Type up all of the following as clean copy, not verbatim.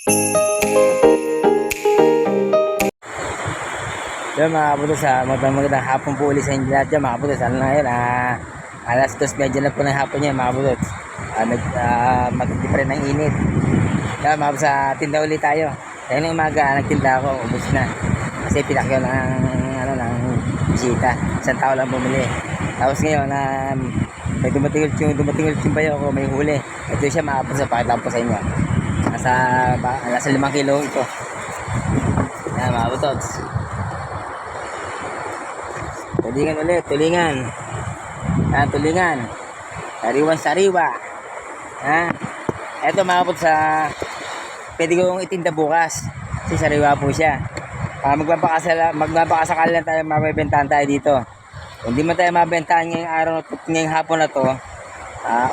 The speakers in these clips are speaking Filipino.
Yan mga kaputos, magandang hapon po ulit sa inyo lahat dyan mga kaputos. Ano na yun, alas 2:30 na po ng hapon yan mga kaputos. Matindi pa rin ang init. Yan mga kaputos, tinda ulit tayo. Kaya ng umaga, nagtinda ako, ubos na. Kasi pinakyaw ng bisita. Isang tao lang bumili. Tapos ngayon, may dumating ulit yung bayo ko, may huli. Ito siya mga kaputos, pakita ko po sa inyo. Nasa 5 kilo ito. Yan mga kaputos. Tulingan ulit, tulingan. Tulingan. Sariwan-sariwa. Eto mga kapot pwede kong itinda bukas. Kasi sariwa po siya. Magpapakasakal lang tayo, mabibentahan tayo dito. Kung di man tayo mabentahan ngayong hapon na to,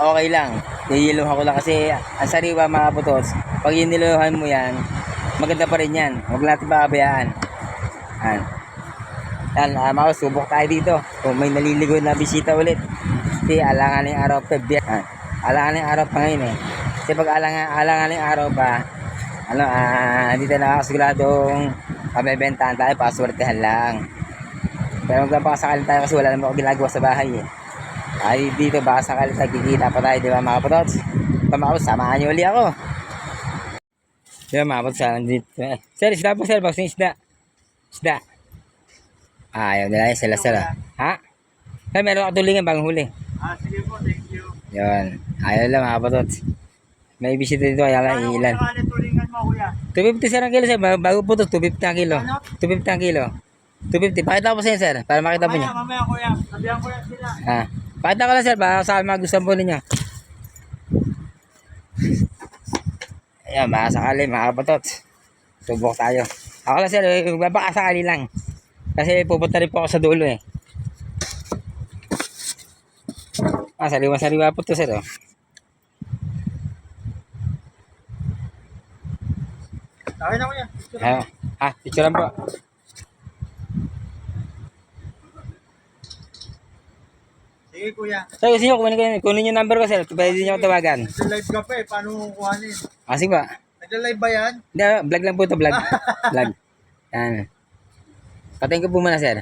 okay lang. Niyiluhan ko lang kasi ang sariwa mga kapotos, pag iniluhan mo yan, maganda pa rin yan. Huwag natin pabayaan. Yan, subok tayo dito. Kung may naliligo na bisita ulit. Kasi alangan ng araw pa. Alangan ng araw pa ngayon eh. Kasi pag alangan ng araw pa, hindi tayo nakakasiguradong mabibentahan tayo, paswertehan lang. Pero magpapakasakali tayo kasi wala naman ako ginagawa sa bahay eh. Ay dito baka sakali tayo, kikita pa tayo, di ba mga kapotots? Samahan nyo uli ako. Di ba mga kapotots, dito. Sir, isda po sir, boxing isda. Isda. Ayaw nila sila. Ha? Kaya meron ako tulingan bagong huli. Sige po, thank you. Yun. Ayaw lang mga kapotots. May bisita dito kaya lang ilan. Ano tulingan mo kuya? 250 sir ang kilo sir. Bago po ito, 250 ang kilo. 250 ang kilo. 250. Pakita ko po sa inyo sir. Para makita po niyo. Mamaya kuya. Sabihan ko yan sila. Pakita ko lang sir. Baka sa magustuhan po ninyo. Ayan, baka sakali mga kapotots. Subok tayo. Ako lang sir. Baka sakali lang. Kasi pupunta rin po ako sa dulo eh. Sariwa-sariwa po to sir oh. Okay na kuya. Picture lang po. Sige kuya. Sir, gusto nyo, kunin yung number ko sir. Pwede nyo ako tawagan. Nag-live ka pa eh. Paano mo kuhanin? Sige ba? Nag-live ba yan? Hindi, vlog lang po ito, vlog. Vlog. Yan. Patayin ko po muna sir.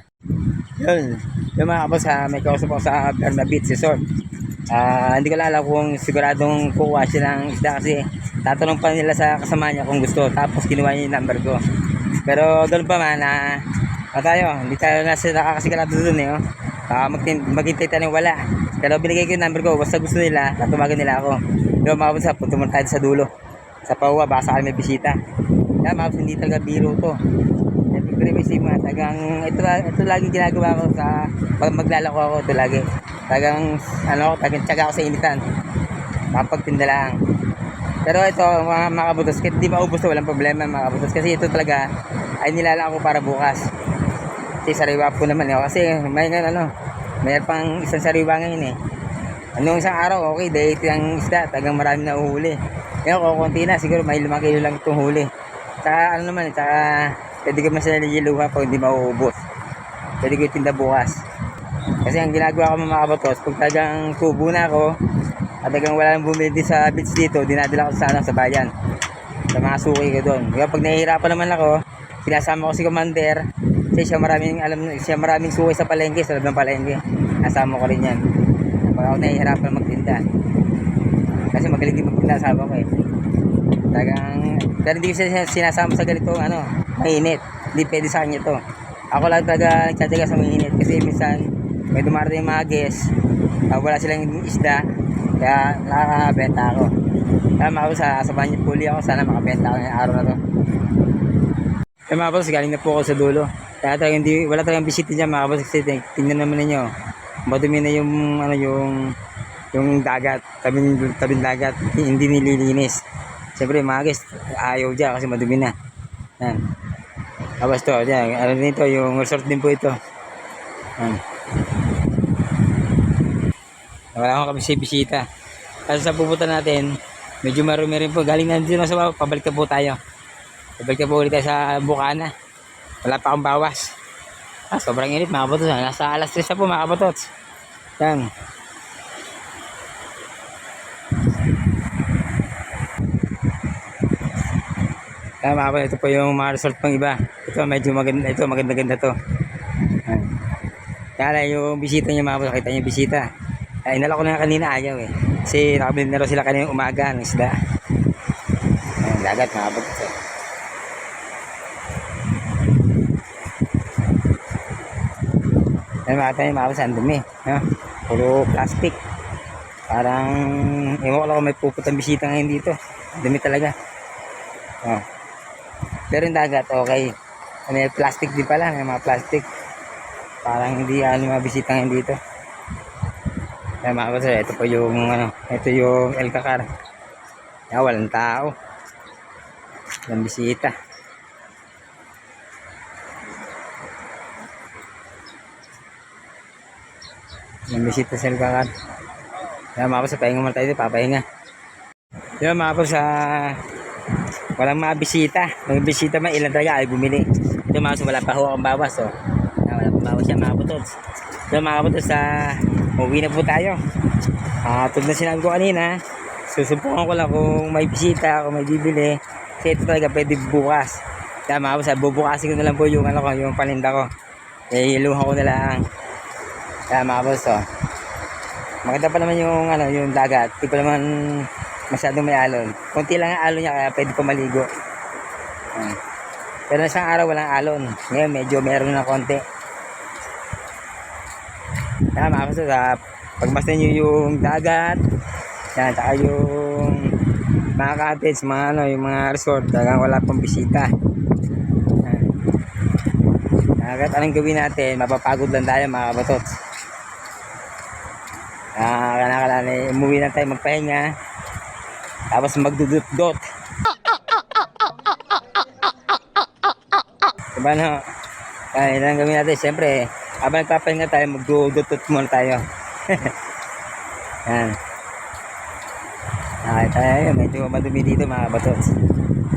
Yun. Yung mga kapos may kausap ako sa Perma Beach Resort. Hindi ko alam kung siguradong kukuha siya ng isda kasi tatanong pa nila sa kasama niya kung gusto. Tapos kinuha niya yung number ko. Pero doon pa man hindi tayo nakakasigurado doon eh. Maghintay tayo ng wala. Pero binigay ko yung number ko. Basta gusto nila, tatumagan nila ako. Yung mga kapos punta muna tayo sa dulo. Sa Pauwa, baka sakali may bisita. Kaya mga kapos hindi talaga biro to. Privacy mo, ito lagi ginagawa ko pag maglalako ako, ito lagi tagang tiyaga ako sa initan mapagtinda lang. Pero ito mga kabutos, kahit di maubos to walang problema mga kabutos, kasi ito talaga ay nilalaan ko para bukas kasi sariwa po naman kasi may pang isang sariwa ngayon eh. Isang araw okay, dahil ang isda tagang marami na uhuli ngayon kukunti na, siguro may 5 kilo lang itong huli tsaka pwede ko masaya nililuha pag hindi mauubos. Pwede ko itinda bukas. Kasi ang ginagawa ko mga kabatos, pag talagang tubo na ako, at talagang wala nang bumili din sa beach dito, dinadala ko sa bayan. Sa mga suki ko doon. Kaya pag nahihirapan naman ako, sinasama ko si Commander, kasi siya maraming suki sa palengke, sa loob ng palengke. Nasama ko rin yan. Pag ako nahihirapan magtinda. Kasi magaling din magtinda, sabi ko eh. Pero hindi ko sinasama sa ganito mainit, hindi pwede sa kanya to. Ako lang talaga nagtsatsaga sa mainit kasi minsan may dumarating yung mga guests, wala silang isda kaya nakakabenta ako. Kaya mga boss, sabahan niyo puli ako, sana makabenta ako ngayong araw na to. Kaya mga boss, galing na po ako sa dulo kaya talagang wala talagang bisita dyan mga boss, kasi tingnan naman ninyo madumi na yung dagat, tabing dagat, hindi nililinis. Siyempre mga guys, ayaw dyan kasi madumi na. Yan. Tapos to, yan. Nito, yung resort din po ito. Yan. Wala akong kami bisita. Kasi sa pupunta natin, medyo marumi rin po. Galing na dito sa baba, pabalik na po tayo. Pabalik na po ulit tayo sa Bukana. Wala pa akong bawas. Sobrang init mga kabotots. Nasa alas 3 na po mga kabotots. Yan. Tama ako, ito po yung mga resort pang iba. Ito medyo maganda, ito maganda-ganda to. Ayan. Kaya yung bisita niya mga boss, nakita niyo yung bisita. Ay, inala ko na kanina ayaw eh. Kasi nakabili na raw sila kanina umaga ng isda. Ayan, dagat mga boss. Ayan, makita niyo mga boss, ang dumi. Puro plastic. Parang, ewan ko lang kung may puputang bisita ngayon dito. Ang dumi talaga. Oh. Pero yung dagat, okay. May plastic din pala, may mga plastic. Parang hindi mga bisita ngayon dito. Kaya mga boss, ito po yung ito yung El Cacar. Kaya walang tao. Walang bisita. Walang bisita sa El Cacar. Kaya mga boss, pahinga muna tayo dito, papahinga. Kaya mga boss, walang mga bisita. Mga bisita man, ilan talaga ay bumili. Ito mga boss, wala pa ho akong bawas. Oh. Wala pa bawas yan mga butots. Ito mga butots, uwi na po tayo. Tulad na sinabi ko kanina, susubukan ko lang kung may bisita, kung may bibili. Kasi ito talaga pwede bukas. Kaya mga boss, bubukasin ko na lang po yung yung paninda ko. Iluha ko na lang. Kaya mga boss, maganda pa naman yung yung dagat. Hindi pa naman masyadong may alon. Konti lang ang alon niya kaya pwede pa maligo. Pero isang araw walang alon. Ngayon medyo meron na konti. Kaya mga boss, pagmasdan nyo yung dagat, yan, saka yung mga cottage, mga yung mga resort, talagang wala pang bisita. Dagat, anong gawin natin? Mapapagod lang tayo mga kabatots. Umuwi na tayo magpahinga. Tapos magdudot-dot. Diba no? Yan ang gawin natin. Siyempre, habang nagpapahinga tayo, magdudot-dot muna tayo. Yan. Tayo, medyo madumi dito mga kabatots.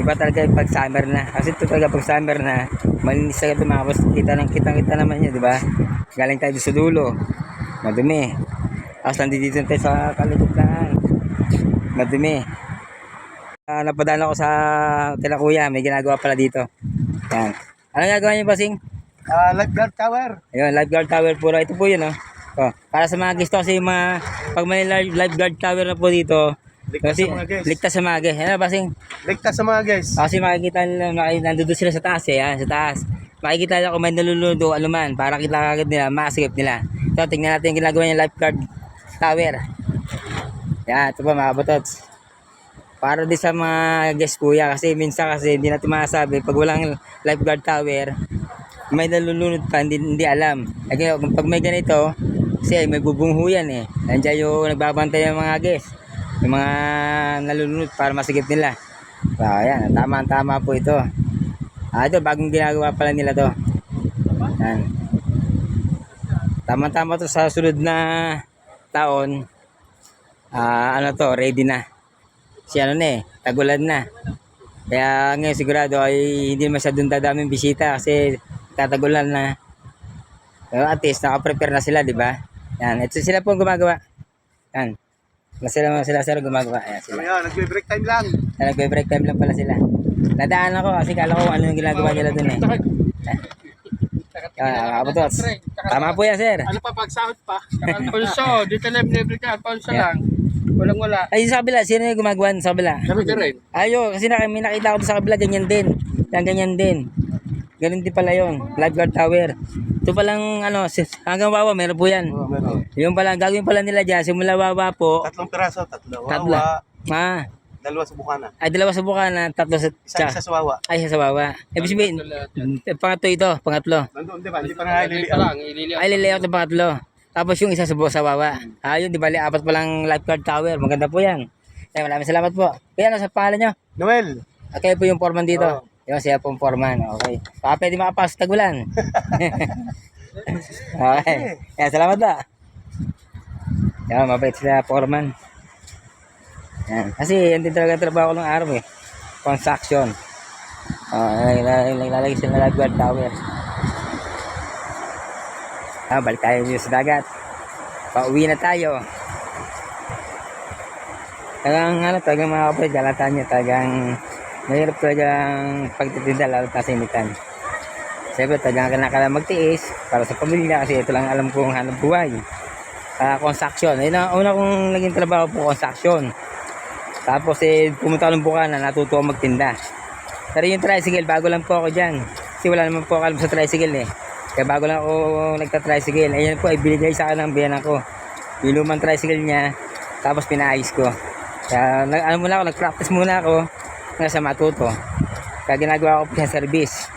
Diba talaga pag summer na? Kasi ito talaga pag summer na, malinis na ito mga kabatots. Kita naman yun, diba? Galing tayo sa dulo. Madumi. Tapos nandito tayo sa kalagitnaan. Madumi. Napadaan ako sa Tila Kuya. May ginagawa pala dito. Yan. Ano gagawa niyo, bossing? Lifeguard tower. Ayun, lifeguard tower puro. Ito po yun, para sa mga gusto kasi pag may lifeguard tower na po dito, Ligtas sa mga guys. ligtas sa mga guys. Ano, bossing? Ligtas sa mga guys. Kasi makikita nila, nandun sila sa taas sa taas. Makikita nila kung may naluludo, ano man, para kita kagad nila, maasagip nila. So, tingnan natin yung ginagawa niya lifeguard tower. Yan, ito pa mga botots. Para din sa mga guest kuya, kasi minsan kasi hindi natin masabi, pag walang lifeguard tower, may nalulunod pa, hindi alam. Pag may ganito, kasi may bubungho yan Nandiyan yung nagbabantay ng mga guest. Yung mga nalulunod para masigip nila. So, ayan, tama po ito. Ito, bagong ginagawa pala nila to. Ayan. Tama to sa sunod na taon. Ready na. Kasi tagulan na. Kaya ngayon sigurado ay hindi masyadong dadaming bisita kasi tatagulan na. Pero at least naka-prepare na sila, di ba? Yan, ito sila po gumagawa. Yan. Sila gumagawa. Ayan sila. Ayan, nagbe-break time lang. Nagbe-break time lang pala sila. Nadaan ako kasi kala ko ano yung ginagawa nila dun Kabutots. Tama po yan, sir. Ano pa, pagsahod pa? Alfonso, dito na libre ka, Alfonso lang. Walang-wala. Ay, sa kabila, sino yung gumagawa sa kabila? Kami ka rin. Ayo, kasi may nakita ko sa kabila, ganyan din. Ganyan din. Ganun din pala yun. Lifeguard tower. Ito palang, hanggang wawa, meron po yan. Oo, meron. Yung palang, gagawin pala nila dyan, simula wawa po. 3 piraso, 3. Tatlo. Wawa, 2 sa bukana. Ay, 2 sa Bukana, 3 sa... Isa sa wawa. Ay, isa sa wawa. Ibig sabihin, pangatlo. Nandun, di ba? Hindi pa nga Hindi pa lang, ililiyak. Ay, lilayout ng pangatlo. Tapos yung isa sa wawa. Ayun, di bali, 4 palang lifeguard tower. Maganda po yan. Ay, maraming salamat po. Kaya ano sa pangalan nyo? Noel. Okay po yung foreman dito. Oo. Yung siya pong foreman. Okay. Baka pwede makapasok tagulan. Okay. Kaya salamat ba? Yan, mabait sila foreman. Yan. Kasi yan din talaga trabaho ko ng araw construction. Naglalagay sila ng lifeguard tower. Balik tayo dito sa dagat. Pauwi na tayo. Talagang mga kapatid, galatan nyo, talagang Mahirap talagang pagtitinda lalo na sa initan. Siyempre, talagang kailangan magtiis para sa pamilya kasi ito lang alam kong hanap buhay. Construction. Ayun ang una kong naging trabaho po, construction. Tapos pumunta ako ng Bukana, natuto ako magtinda. Pero yung tricycle, bago lang po ako dyan. Kasi wala naman po ako alam sa tricycle eh. Kaya bago lang ako nagta-tricycle. Ayan po, ay binigay sa akin ng biyanan ko. Yung lumang tricycle niya, tapos pinaayos ko. Kaya nag-practice muna ako hanggang sa matuto. Kaya ginagawa ko po siya service.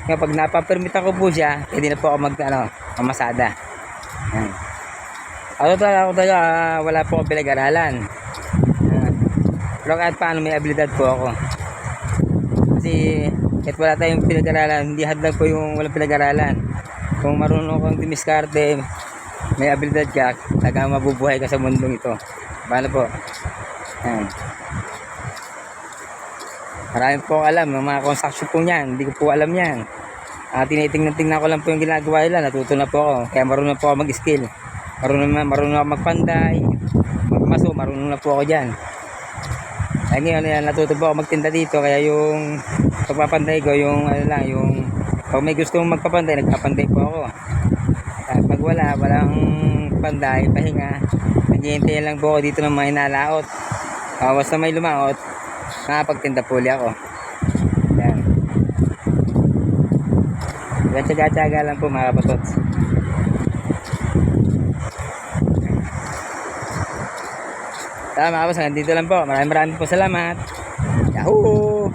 Kapag napapermit ako po siya, pwede na po ako mamasada. Yan. Ako talaga, wala po akong pinag-aralan. Pero kahit paano may abilidad po ako. Kasi kahit wala tayong pinag-aralan, hindi hadlang po yung walang pinag-aralan. Kung marunong kang dumiskarte, may abilidad ka, talagang mabubuhay ka sa mundong ito. Paano po? Yan. Marami po alam, yung mga construction po niyan, hindi ko po alam yan. Tinitingnan ko lang po yung ginagawa nila, natuto na po ako. Kaya marunong po ako mag-skill. Marunong ako magpanday, magmaso, marunong na po ako dyan. Kaya ngayon, natuto po ako magtinda dito, kaya yung pagpapanday ko, yung yung pag may gustong magpapanday, nagpapanday po ako. At pag walang panday, pahinga, naghihintay lang po ako dito ng mga inalaot. Basta may lumaot, nakapagtinda po ulit ako. Yan. Yan, tsaga-tsaga lang po mga kapatots. Tama mga kapatots, dito lang po. Maraming po salamat. Yahoo!